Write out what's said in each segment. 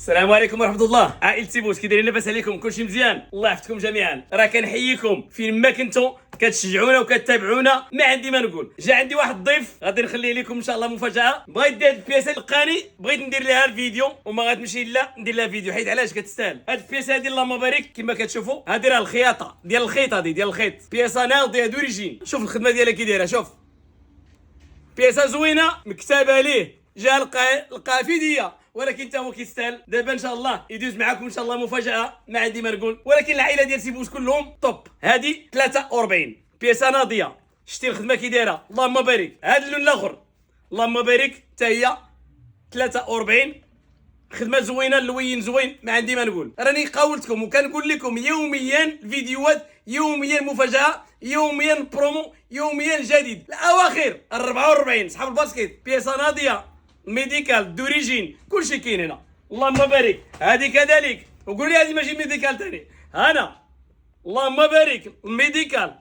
السلام عليكم ورحمة الله، عائلة سيبوس كي دايرين؟ لاباس عليكم؟ كلشي مزيان؟ الله يحفظكم جميعا. راه كنحييكم فين ما كنتو كتشجعونا وكتابعونا. ما عندي ما نقول. جا عندي واحد الضيف غادي نخليه لكم ان شاء الله مفاجأة. بغيت دير البياسة لقاني، بغيت ندير لها الفيديو وما غتمشي الا ندير لها فيديو، حيت علاش كتستاهل. هاد البياسة هادي اللهم بارك كما كتشوفوا، هادي راه الخياطة ديال الخيط، هادي ديال الخيط، بياسة ناضية دوريجين. شوف الخدمة ديالها كي دايرة، شوف بياسة زوينة مكتابة ليه، جا لقاها في يديا، ولكن حتى هو كيستاهل. دابا ان شاء الله يدوز معكم ان شاء الله مفاجاه، ما عندي ما نقول. ولكن العائله ديال سيبوس كلهم توب. هذه 43 بياسه ناضيه، شتي الخدمه كي دايره، اللهم بارك. هذا اللون الاخر اللهم بارك حتى هي 43 خدمه زوينه، اللوين زوين، ما عندي ما نقول. راني قاولتكم وكنقول لكم يوميا فيديوهات، يوميا مفاجاه، يوميا برومو، يوميا جديد. الاواخر 44 صحاب الباسكيت، بياسه ناضيه ميديكال دوريجين، كلشي كاين هنا، اللهم بارك. هذه كذلك، وقول لي هذه ماشي ميديكال ثاني، هنا اللهم بارك الميديكال،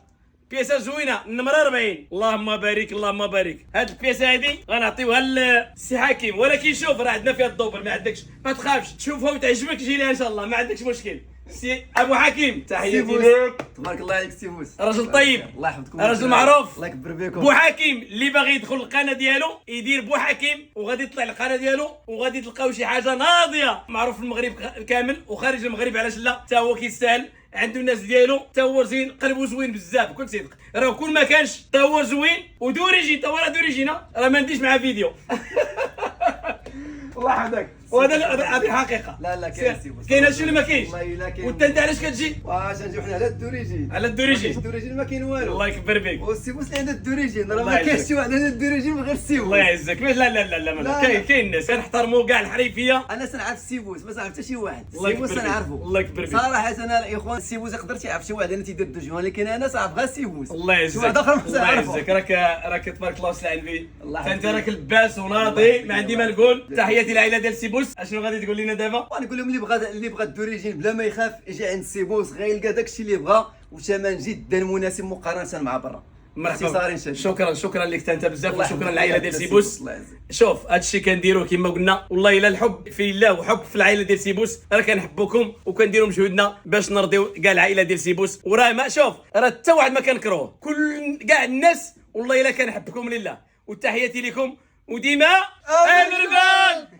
بياسه زوينه نمره 40، اللهم بارك اللهم بارك. هاد البياسه هادي غنعطيوها للسي حكيم، ولكن شوف راه عندنا فيها الدوبل، ما عندكش ما تخافش، تشوفها وتعجبك جي لها ان شاء الله، ما عندكش مشكل. سي ابو حكيم تحياتي لك، تبارك الله عليك سيبوس، راجل طيب، الله يحفظكم، راجل معروف. الله يكبر بكم. بو حكيم اللي باغي يدخل القناه ديالو يدير بو حكيم، وغادي يطلع القناه ديالو وغادي تلقاو شي حاجه ناضيه، معروف في المغرب كامل وخارج المغرب، علاش لا، حتى هو كيستاهل، عنده الناس ديالو، حتى هو زين، قلبه زوين بزاف بكل صدق. راه كل ما كانش حتى هو زوين ودوريجين، حتى هو راه دوريجين، راه ما نديش معاه فيديو. الله يحفظك، وهذا هذه الحقيقه. لا كاين سيبوس، كاين هادشي اللي ما كاينش. والله الا كاين. وانت علاش كتجي؟ واش نجيو حنا على الدوريجين، على الدوريجين. الدوريجين ما كاين والو. الله يكبر بك. والسيبوس اللي عند الدوريجين راه الله ما كاينش يعزك. شي واحد عند الدوريجين من غير السيبوس. الله يعزك. لا لا لا لا لا. كاين الناس كنحترموا كاع الحريفيه. انا سنعرف السيبوس، ما سنعرف حتى شي واحد. الله السيبوس يكبر بك. سنعرفو الله يكبر بك. صراحه. انا الاخوان السيبوس يقدر تيعرف شي واحد انا تيدير الدوجين، ولكن انا صعب غير السيبوس. الله يعزك. شي واحد اخر ما الله سنعرفو. يعزك. راك تبارك الله وسع النبي. الله انت يحفظك. راك لباس وناضي، ما عندي ما نقول. تحياتي للعائله ديال سيبوس. اشنو غادي تقول لنا دابا؟ ونقول لهم اللي بغى الدوريجين بلا ما يخاف يجي عند السيبوس، غيلقى داكشي اللي بغا وثمن جدا مناسب مقارنه مع برا. مرحبا. شكرا لك انت بزاف، الله وشكرا يحفظك. للعائله ديال سيبوس. الله يعزك. شوف هذا الشيء كنديروه كما قلنا، والله الا الحب في الله وحب في العائله ديال سيبوس، راه كنحبوكم وكنديروا مجهودنا باش نرضيو كاع العائله ديال سيبوس. وراه ما شوف راه حتى واحد ما كنكرهوه، كل كاع الناس والله الا كنحبكم لله، وتحياتي لكم وديما امربان.